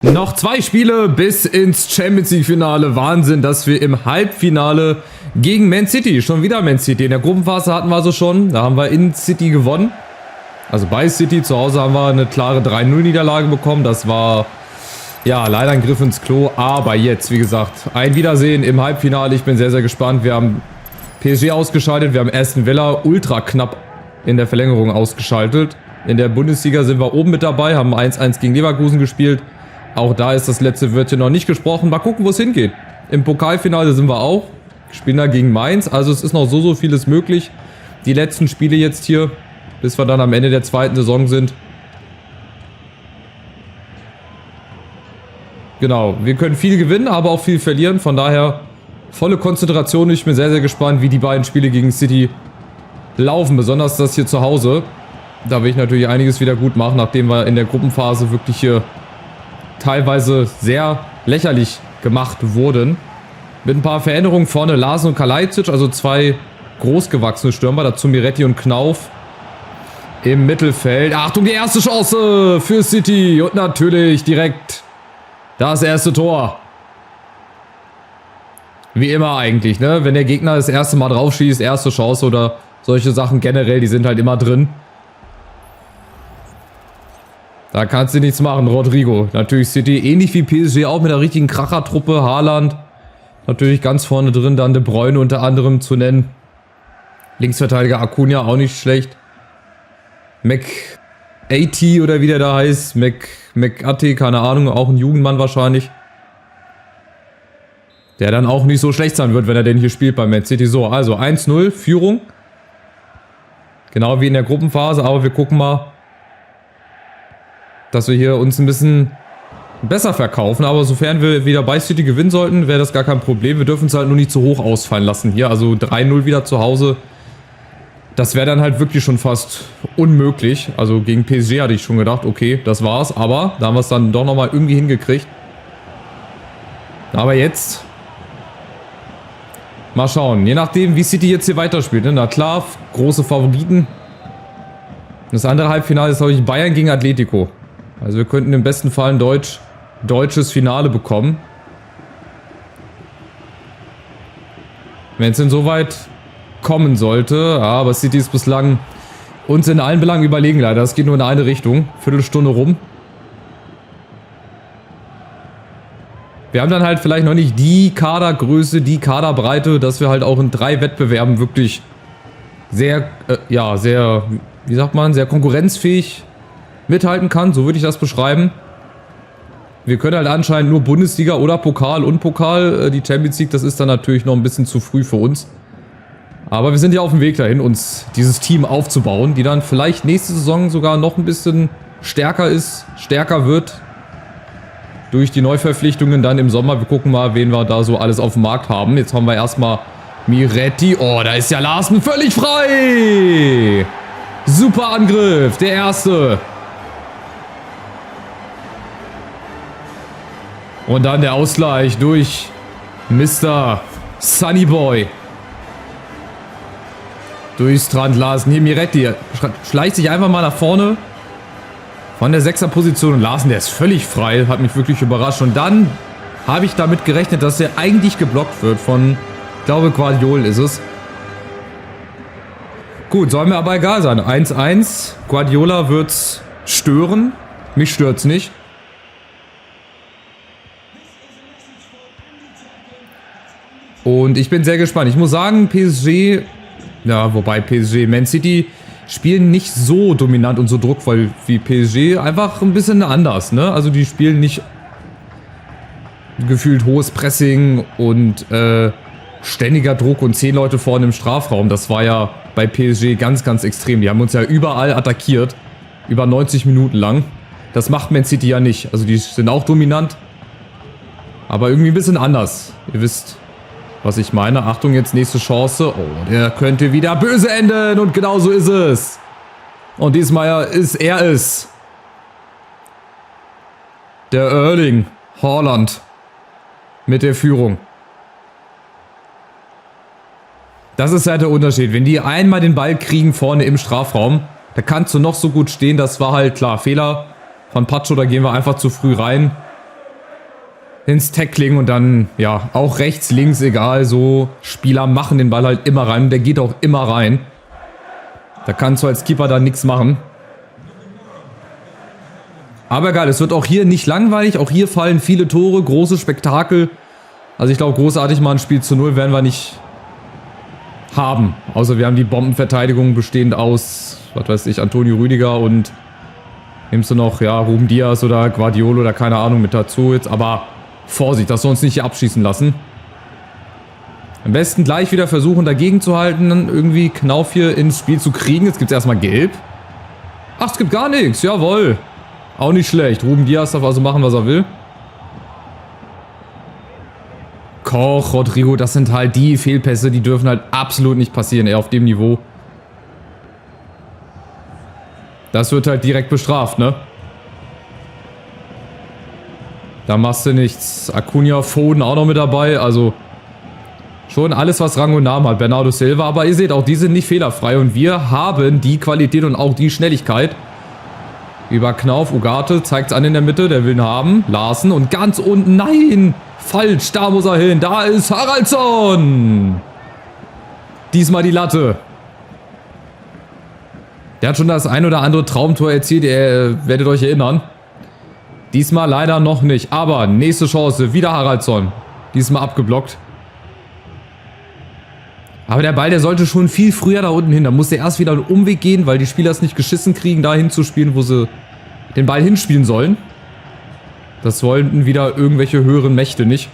Noch 2 Spiele bis ins Champions League Finale. Wahnsinn, dass wir im Halbfinale gegen Man City, schon wieder Man City. In der Gruppenphase hatten wir so schon, da haben wir in City gewonnen. Also bei City, zu Hause haben wir eine klare 3-0 Niederlage bekommen. Das war ja leider ein Griff ins Klo. Aber jetzt, wie gesagt, ein Wiedersehen im Halbfinale. Ich bin sehr, sehr gespannt. Wir haben PSG ausgeschaltet, wir haben Aston Villa ultra knapp in der Verlängerung ausgeschaltet. In der Bundesliga sind wir oben mit dabei, haben 1-1 gegen Leverkusen gespielt. Auch da ist das letzte Wörtchen noch nicht gesprochen. Mal gucken, wo es hingeht. Im Pokalfinale sind wir auch. Spielen da gegen Mainz. Also es ist noch so vieles möglich. Die letzten Spiele jetzt hier, bis wir dann am Ende der zweiten Saison sind. Genau, wir können viel gewinnen, aber auch viel verlieren. Von daher volle Konzentration. Ich bin sehr, sehr gespannt, wie die beiden Spiele gegen City laufen. Besonders das hier zu Hause. Da will ich natürlich einiges wieder gut machen, nachdem wir in der Gruppenphase wirklich hier teilweise sehr lächerlich gemacht wurden. Mit ein paar Veränderungen vorne Larsen und Kalajdzic, also 2 großgewachsene Stürmer, dazu Miretti und Knauf im Mittelfeld. Achtung, die erste Chance für City und natürlich direkt das erste Tor. Wie immer eigentlich, ne? Wenn der Gegner das erste Mal drauf schießt, erste Chance oder solche Sachen generell, die sind halt immer drin. Da kannst du nichts machen, Rodrigo. Natürlich City, ähnlich wie PSG, auch mit einer richtigen Krachertruppe. Haaland natürlich ganz vorne drin, dann De Bruyne unter anderem zu nennen. Linksverteidiger Acuna auch nicht schlecht. McAtee oder wie der da heißt. McAtee, keine Ahnung, auch ein Jugendmann wahrscheinlich. Der dann auch nicht so schlecht sein wird, wenn er denn hier spielt bei Man City. So, also 1-0, Führung. Genau wie in der Gruppenphase, aber wir gucken mal, dass wir hier uns ein bisschen besser verkaufen. Aber sofern wir wieder bei City gewinnen sollten, wäre das gar kein Problem. Wir dürfen es halt nur nicht zu hoch ausfallen lassen hier. Also 3-0 wieder zu Hause. Das wäre dann halt wirklich schon fast unmöglich. Also gegen PSG hatte ich schon gedacht, okay, das war's. Aber da haben wir es dann doch nochmal irgendwie hingekriegt. Aber jetzt mal schauen. Je nachdem, wie City jetzt hier weiterspielt. Ne? Na klar, große Favoriten. Das andere Halbfinale ist, glaube ich, Bayern gegen Atletico. Also wir könnten im besten Fall ein deutsches Finale bekommen. Wenn es denn so weit kommen sollte. Aber City ist bislang uns in allen Belangen überlegen leider. Das geht nur in eine Richtung. Viertelstunde rum. Wir haben dann halt vielleicht noch nicht die Kadergröße, die Kaderbreite, dass wir halt auch in 3 Wettbewerben wirklich sehr, wie sagt man, sehr konkurrenzfähig mithalten kann, so würde ich das beschreiben. Wir können halt anscheinend nur Bundesliga oder Pokal und Pokal. Die Champions League, das ist dann natürlich noch ein bisschen zu früh für uns. Aber wir sind ja auf dem Weg dahin, uns dieses Team aufzubauen, die dann vielleicht nächste Saison sogar noch ein bisschen stärker wird. Durch die Neuverpflichtungen dann im Sommer. Wir gucken mal, wen wir da so alles auf dem Markt haben. Jetzt haben wir erstmal Miretti. Oh, da ist ja Larsen völlig frei. Super Angriff, der erste. Und dann der Ausgleich durch Mr. Sunnyboy. Durch Strand Larsen. Hier Miretti schleicht sich einfach mal nach vorne. Von der 6er Position. Und Larsen, der ist völlig frei. Hat mich wirklich überrascht. Und dann habe ich damit gerechnet, dass er eigentlich geblockt wird von, ich glaube, Guardiol ist es. Gut, soll mir aber egal sein. 1-1. Guardiola wird's stören. Mich stört's nicht. Und ich bin sehr gespannt. Ich muss sagen, PSG, ja, wobei PSG, Man City spielen nicht so dominant und so druckvoll wie PSG. Einfach ein bisschen anders, ne? Also die spielen nicht gefühlt hohes Pressing und ständiger Druck und 10 Leute vorne im Strafraum. Das war ja bei PSG ganz, ganz extrem. Die haben uns ja überall attackiert. Über 90 Minuten lang. Das macht Man City ja nicht. Also die sind auch dominant. Aber irgendwie ein bisschen anders. Ihr wisst, was ich meine. Achtung, jetzt nächste Chance. Oh, der könnte wieder böse enden. Und genau so ist es. Und diesmal ist er es. Der Erling Haaland. Mit der Führung. Das ist halt der Unterschied. Wenn die einmal den Ball kriegen vorne im Strafraum, da kannst du noch so gut stehen. Das war halt klar Fehler von Pacho. Da gehen wir einfach zu früh rein. ins Tackling und dann, ja, auch rechts, links, egal, so Spieler machen den Ball halt immer rein und der geht auch immer rein. Da kannst du als Keeper dann nichts machen. Aber geil, es wird auch hier nicht langweilig, auch hier fallen viele Tore, große Spektakel. Also ich glaube, großartig mal ein Spiel zu 0 werden wir nicht haben. Außer wir haben die Bombenverteidigung bestehend aus, was weiß ich, Antonio Rüdiger und nimmst du noch, ja, Ruben Dias oder Guardiola oder keine Ahnung mit dazu jetzt. Aber Vorsicht, dass wir uns nicht hier abschießen lassen. Am besten gleich wieder versuchen dagegen zu halten, dann irgendwie Knauf hier ins Spiel zu kriegen. Jetzt gibt es erstmal Gelb. Ach, es gibt gar nichts, jawohl. Auch nicht schlecht. Ruben Dias darf also machen, was er will. Koch, Rodrigo, das sind halt die Fehlpässe, die dürfen halt absolut nicht passieren, eher auf dem Niveau. Das wird halt direkt bestraft, ne? Da machst du nichts. Acuna, Foden auch noch mit dabei, also schon alles, was Rang und Namen hat. Bernardo Silva, aber ihr seht auch, die sind nicht fehlerfrei und wir haben die Qualität und auch die Schnelligkeit. Über Knauf, Ugarte, zeigt es an in der Mitte, der will ihn haben. Larsen und ganz unten, nein! Falsch, da muss er hin, da ist Haraldsson! Diesmal die Latte. Der hat schon das ein oder andere Traumtor erzielt, ihr werdet euch erinnern. Diesmal leider noch nicht, aber nächste Chance, wieder Haraldsson. Diesmal abgeblockt. Aber der Ball, der sollte schon viel früher da unten hin. Da muss er erst wieder einen Umweg gehen, weil die Spieler es nicht geschissen kriegen, da hinzuspielen, wo sie den Ball hinspielen sollen. Das wollten wieder irgendwelche höheren Mächte nicht.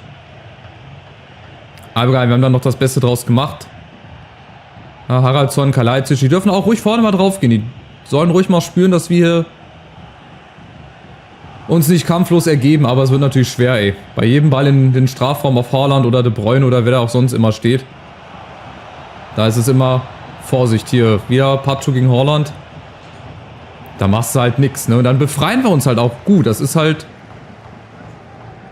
Aber geil, wir haben dann noch das Beste draus gemacht. Ja, Haraldsson, Kalajdzic, die dürfen auch ruhig vorne mal drauf gehen. Die sollen ruhig mal spüren, dass wir hier uns nicht kampflos ergeben. Aber es wird natürlich schwer, ey. Bei jedem Ball in den Strafraum auf Haaland oder De Bruyne oder wer da auch sonst immer steht. Da ist es immer Vorsicht hier. Wieder Pacho gegen Haaland. Da machst du halt nichts, ne? Und dann befreien wir uns halt auch gut. Das ist halt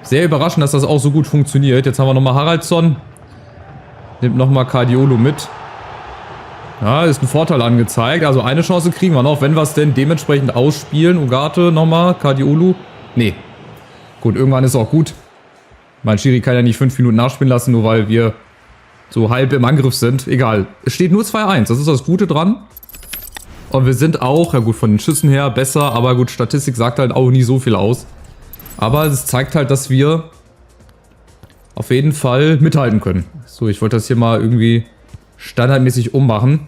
sehr überraschend, dass das auch so gut funktioniert. Jetzt haben wir nochmal Haraldsson. Nimmt nochmal Guardiola mit. Ja, ist ein Vorteil angezeigt. Also eine Chance kriegen wir noch, wenn wir es denn dementsprechend ausspielen. Ugarte nochmal, Guardiola. Nee. Gut, irgendwann ist auch gut. Mein Schiri kann ja nicht 5 Minuten nachspielen lassen, nur weil wir so halb im Angriff sind. Egal. Es steht nur 2-1. Das ist das Gute dran. Und wir sind auch, ja gut, von den Schüssen her besser. Aber gut, Statistik sagt halt auch nie so viel aus. Aber es zeigt halt, dass wir auf jeden Fall mithalten können. So, ich wollte das hier mal irgendwie standardmäßig ummachen.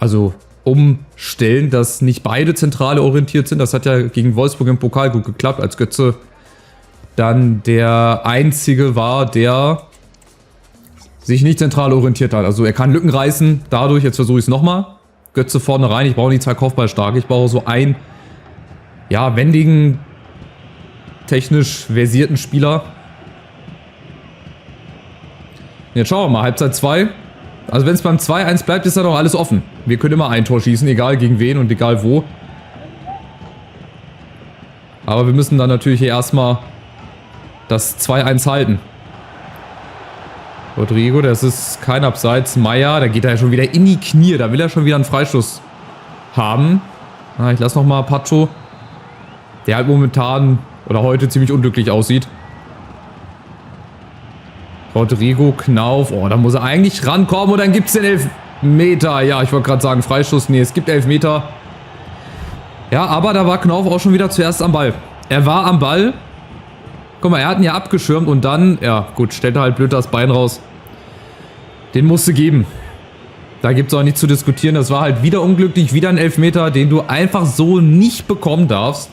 Also umstellen, dass nicht beide Zentrale orientiert sind. Das hat ja gegen Wolfsburg im Pokal gut geklappt, als Götze dann der Einzige war, der sich nicht zentral orientiert hat. Also er kann Lücken reißen, dadurch, jetzt versuche ich es nochmal. Götze vorne rein, ich brauche nicht 2 Kopfballstarke, ich brauche so einen, ja, wendigen, technisch versierten Spieler. Jetzt schauen wir mal, Halbzeit 2. Also wenn es beim 2-1 bleibt, ist ja noch alles offen. Wir können immer ein Tor schießen, egal gegen wen und egal wo. Aber wir müssen dann natürlich hier erstmal das 2-1 halten. Rodrigo, das ist kein Abseits. Meier, da geht er ja schon wieder in die Knie. Da will er schon wieder einen Freistoß haben. Ah, ich lasse nochmal Pacho, der halt momentan oder heute ziemlich unglücklich aussieht. Rodrigo, Knauf. Oh, da muss er eigentlich rankommen und dann gibt es den Elfmeter. Ja, ich wollte gerade sagen Freistoß. Nee, es gibt Elfmeter. Ja, aber da war Knauf auch schon wieder zuerst am Ball. Er war am Ball. Guck mal, er hat ihn ja abgeschirmt und dann, ja gut, stellt er halt blöd das Bein raus. Den musste geben. Da gibt es auch nichts zu diskutieren. Das war halt wieder unglücklich, wieder ein Elfmeter, den du einfach so nicht bekommen darfst.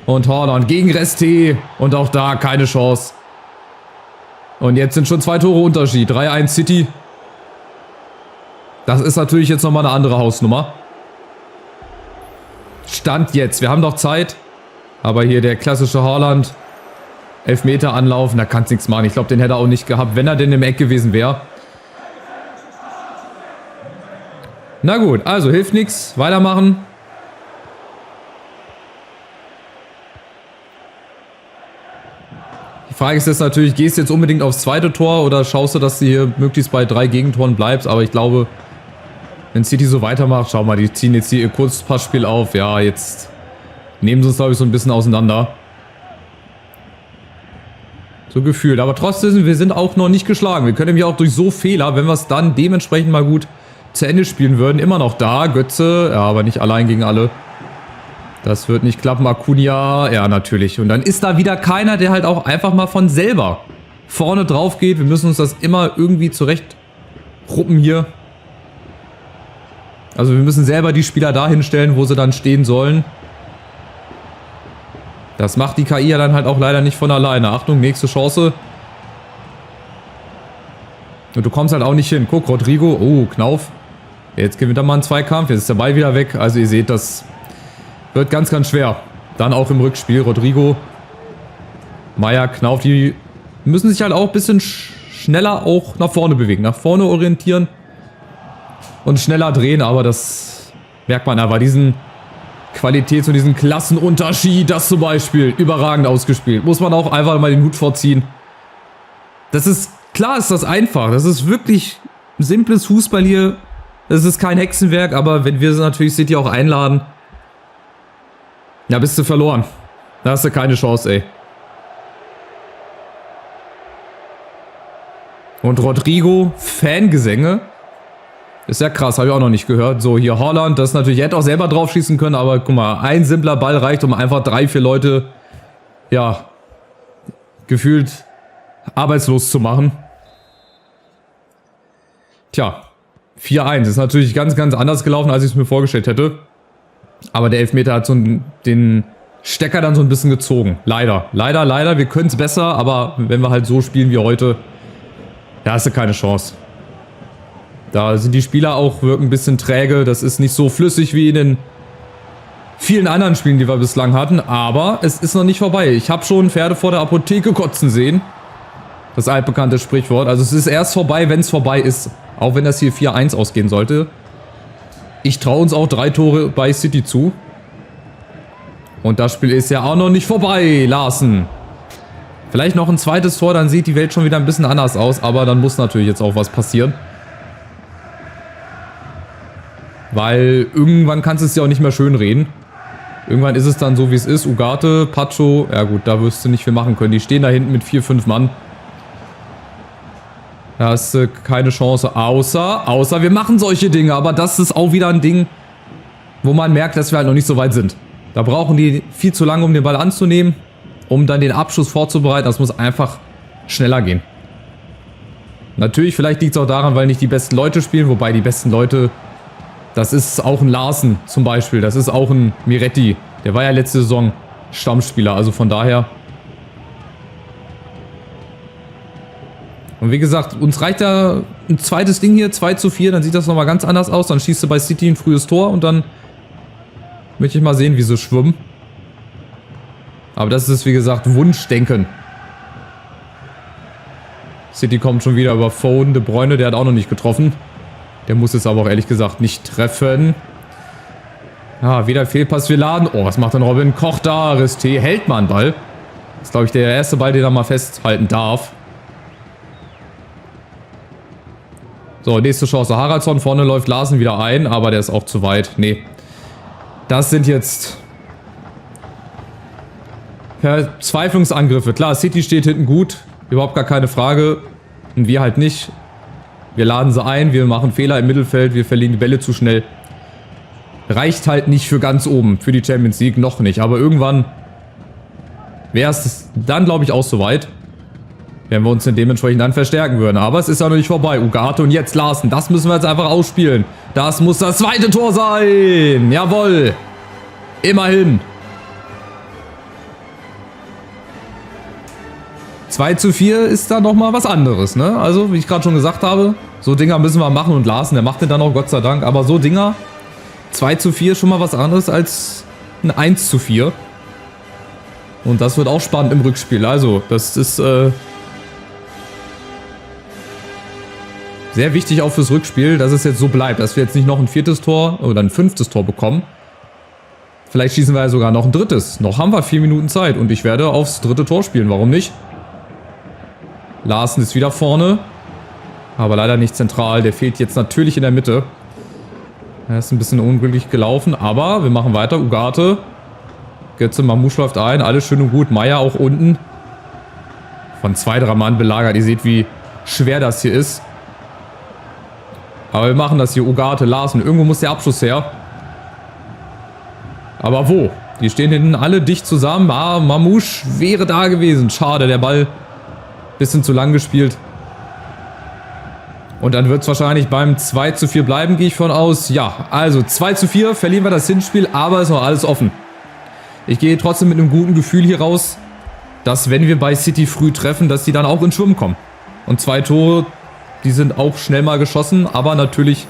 Und Haaland gegen Reste und auch da keine Chance. Und jetzt sind schon 2 Tore Unterschied. 3-1 City. Das ist natürlich jetzt nochmal eine andere Hausnummer. Stand jetzt. Wir haben noch Zeit. Aber hier der klassische Haaland. Elfmeter anlaufen, da kannst du nichts machen. Ich glaube, den hätte er auch nicht gehabt, wenn er denn im Eck gewesen wäre. Na gut, also hilft nichts. Weitermachen. Die Frage ist jetzt natürlich, gehst du jetzt unbedingt aufs zweite Tor oder schaust du, dass du hier möglichst bei 3 Gegentoren bleibst? Aber ich glaube, wenn City so weitermacht, schau mal, die ziehen jetzt hier ihr Kurzpassspiel auf. Ja, jetzt nehmen sie uns, glaube ich, so ein bisschen auseinander. So gefühlt. Aber trotzdem, wir sind auch noch nicht geschlagen. Wir können nämlich auch durch so Fehler, wenn wir es dann dementsprechend mal gut zu Ende spielen würden, immer noch da. Götze, ja, aber nicht allein gegen alle. Das wird nicht klappen. Acuna, ja, natürlich. Und dann ist da wieder keiner, der halt auch einfach mal von selber vorne drauf geht. Wir müssen uns das immer irgendwie zurecht ruppen hier. Also wir müssen selber die Spieler dahin stellen, wo sie dann stehen sollen. Das macht die KI ja dann halt auch leider nicht von alleine. Achtung, nächste Chance. Und du kommst halt auch nicht hin. Guck, Rodrigo. Oh, Knauf. Jetzt gewinnt er mal einen Zweikampf. Jetzt ist der Ball wieder weg. Also ihr seht, das wird ganz, ganz schwer. Dann auch im Rückspiel. Rodrigo, Meier, Knauf. Die müssen sich halt auch ein bisschen schneller auch nach vorne bewegen. Nach vorne orientieren. Und schneller drehen. Aber das merkt man einfach. Diesen Qualitäts- und diesen Klassenunterschied, das zum Beispiel, überragend ausgespielt. Muss man auch einfach mal den Hut vorziehen. Das ist, klar ist das einfach. Das ist wirklich simples Fußball hier. Das ist kein Hexenwerk, aber wenn wir natürlich City auch einladen, ja, bist du verloren. Da hast du keine Chance, ey. Und Rodrigo, Fangesänge. Ist ja krass, habe ich auch noch nicht gehört. So, hier Haaland, das natürlich, er hätte auch selber drauf schießen können, aber guck mal, ein simpler Ball reicht, um einfach 3, 4 Leute, ja, gefühlt arbeitslos zu machen. Tja, 4-1 ist natürlich ganz, ganz anders gelaufen, als ich es mir vorgestellt hätte. Aber der Elfmeter hat so den Stecker dann so ein bisschen gezogen. Leider, leider, leider, wir können es besser, aber wenn wir halt so spielen wie heute, ja, hast du keine Chance. Da sind die Spieler auch wirken ein bisschen träge. Das ist nicht so flüssig wie in den vielen anderen Spielen, die wir bislang hatten. Aber es ist noch nicht vorbei. Ich habe schon Pferde vor der Apotheke kotzen sehen. Das altbekannte Sprichwort. Also es ist erst vorbei, wenn es vorbei ist. Auch wenn das hier 4-1 ausgehen sollte. Ich traue uns auch 3 Tore bei City zu. Und das Spiel ist ja auch noch nicht vorbei, Larsen. Vielleicht noch ein zweites Tor, dann sieht die Welt schon wieder ein bisschen anders aus. Aber dann muss natürlich jetzt auch was passieren. Weil irgendwann kannst du es ja auch nicht mehr schön reden. Irgendwann ist es dann so, wie es ist. Ugarte, Pacho, ja gut, da wirst du nicht viel machen können. Die stehen da hinten mit 4, 5 Mann. Da hast du keine Chance. Außer wir machen solche Dinge. Aber das ist auch wieder ein Ding, wo man merkt, dass wir halt noch nicht so weit sind. Da brauchen die viel zu lange, um den Ball anzunehmen, um dann den Abschuss vorzubereiten. Das muss einfach schneller gehen. Natürlich, vielleicht liegt es auch daran, weil nicht die besten Leute spielen. Wobei die besten Leute... Das ist auch ein Larsen zum Beispiel. Das ist auch ein Miretti. Der war ja letzte Saison Stammspieler. Also von daher. Und wie gesagt, uns reicht ja ein zweites Ding hier. 2-4. Dann sieht das nochmal ganz anders aus. Dann schießt du bei City ein frühes Tor. Und dann möchte ich mal sehen, wie sie schwimmen. Aber das ist, wie gesagt, Wunschdenken. City kommt schon wieder über Foden. De Bruyne, der hat auch noch nicht getroffen. Der muss es aber auch ehrlich gesagt nicht treffen. Ja, wieder Fehlpass, wir laden. Oh, was macht denn Robin Koch da? Risté hält mal einen Ball. Das ist, glaube ich, der erste Ball, den er mal festhalten darf. So, nächste Chance. Haraldsson, vorne läuft Larsen wieder ein, aber der ist auch zu weit. Nee. Das sind jetzt Verzweiflungsangriffe. Klar, City steht hinten gut. Überhaupt gar keine Frage. Und wir halt nicht. Wir laden sie ein, wir machen Fehler im Mittelfeld, wir verlieren die Bälle zu schnell. Reicht halt nicht für ganz oben, für die Champions League, noch nicht. Aber irgendwann wäre es dann, glaube ich, auch soweit, wenn wir uns dann dementsprechend dann verstärken würden. Aber es ist ja noch nicht vorbei. Ugarte und jetzt Larsen, das müssen wir jetzt einfach ausspielen. Das muss das zweite Tor sein. Jawohl. Immerhin. 2-4 ist da nochmal was anderes, ne? Also, wie ich gerade schon gesagt habe, so Dinger müssen wir machen und Larsen, der macht den dann auch, Gott sei Dank. Aber so Dinger, 2-4 schon mal was anderes als ein 1-4. Und das wird auch spannend im Rückspiel. Also, das ist sehr wichtig auch fürs Rückspiel, dass es jetzt so bleibt, dass wir jetzt nicht noch ein 4. Tor oder ein 5. Tor bekommen. Vielleicht schießen wir ja sogar noch ein 3. Noch haben wir 4 Minuten Zeit und ich werde aufs 3. Tor spielen. Warum nicht? Larsen ist wieder vorne. Aber leider nicht zentral. Der fehlt jetzt natürlich in der Mitte. Er ist ein bisschen unglücklich gelaufen. Aber wir machen weiter. Ugarte. Götze, Mamouche läuft ein. Alles schön und gut. Meier auch unten. von 2-3 Mann belagert. Ihr seht, wie schwer das hier ist. Aber wir machen das hier. Ugarte, Larsen. Irgendwo muss der Abschluss her. Aber wo? Die stehen hinten alle dicht zusammen. Ah, Mamouche wäre da gewesen. Schade, der Ball bisschen zu lang gespielt. Und dann wird es wahrscheinlich beim 2:4 bleiben, gehe ich von aus. Ja, also 2:4 verlieren wir das Hinspiel, aber ist noch alles offen. Ich gehe trotzdem mit einem guten Gefühl hier raus, dass wenn wir bei City früh treffen, dass die dann auch ins Schwimmen kommen. Und 2 Tore, die sind auch schnell mal geschossen, aber natürlich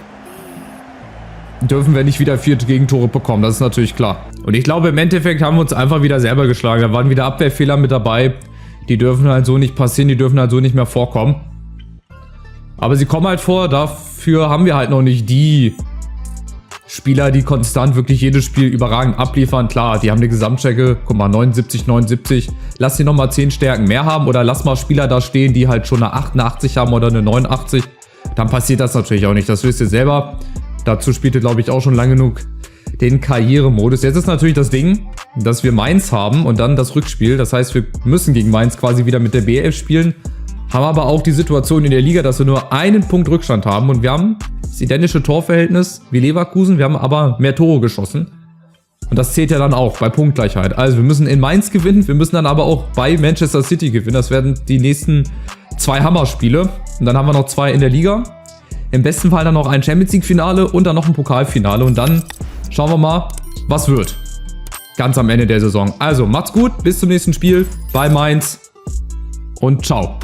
dürfen wir nicht wieder 4 Gegentore bekommen, das ist natürlich klar. Und ich glaube, im Endeffekt haben wir uns einfach wieder selber geschlagen. Da waren wieder Abwehrfehler mit dabei. Die dürfen halt so nicht passieren, die dürfen halt so nicht mehr vorkommen. Aber sie kommen halt vor, dafür haben wir halt noch nicht die Spieler, die konstant wirklich jedes Spiel überragend abliefern. Klar, die haben eine Gesamtstärke, guck mal, 79, 79. Lass die nochmal 10 Stärken mehr haben oder lass mal Spieler da stehen, die halt schon eine 88 haben oder eine 89. Dann passiert das natürlich auch nicht, das wisst ihr selber. Dazu spielt ihr, glaube ich, auch schon lange genug den Karrieremodus. Jetzt ist natürlich das Ding, dass wir Mainz haben und dann das Rückspiel. Das heißt, wir müssen gegen Mainz quasi wieder mit der B11 spielen. Haben aber auch die Situation in der Liga, dass wir nur einen Punkt Rückstand haben. Und wir haben das identische Torverhältnis wie Leverkusen. Wir haben aber mehr Tore geschossen. Und das zählt ja dann auch bei Punktgleichheit. Also wir müssen in Mainz gewinnen. Wir müssen dann aber auch bei Manchester City gewinnen. Das werden die nächsten 2 Hammerspiele. Und dann haben wir noch 2 in der Liga. Im besten Fall dann noch ein Champions League Finale und dann noch ein Pokalfinale. Und dann schauen wir mal, was wird. Ganz am Ende der Saison. Also macht's gut. Bis zum nächsten Spiel bei Mainz. Und ciao.